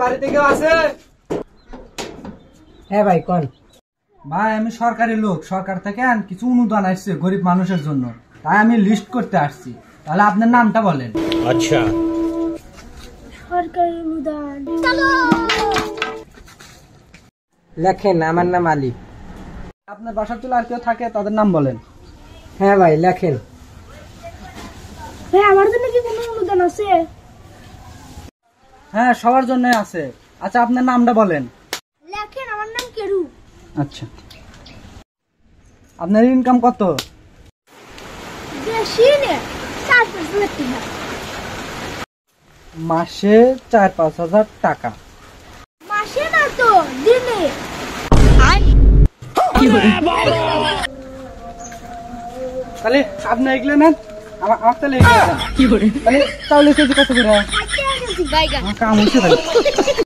বাড়িতে কেউ আছে? হ্যাঁ ভাই কোন? ভাই আমি সরকারি লোক, সরকার থেকে কিছু অনুদান আসছে গরিব মানুষের জন্য, তাই আমি লিস্ট করতে আসছি। তাহলে আপনার নামটা বলেন। আচ্ছা, সরকারি অনুদান লেখেন, আমার নাম আলী। আপনার বাসার চলে আর কেউ থাকে তাদের নাম বলেন। হ্যাঁ ভাই লেখেন। ভাই আমার জন্য কি কোনো অনুদান আছে? হ্যাঁ সবার জন্য আছে। আচ্ছা আপনার নামটা বলেন। লেখেন, আমার নাম কেরু। আচ্ছা, আপনার ইনকাম কত? বেশি নে 4-5 লাখ টাকা। মাসে 4-5 হাজার টাকা। মাসে না তো, দিনে। তাহলে আপনি এগুলো নেন, আমার তাহলে এগুলো দেন। তাহলে চাউলের কেজি কত করে? বাইগান আমার কাম হচ্ছে তাহলে।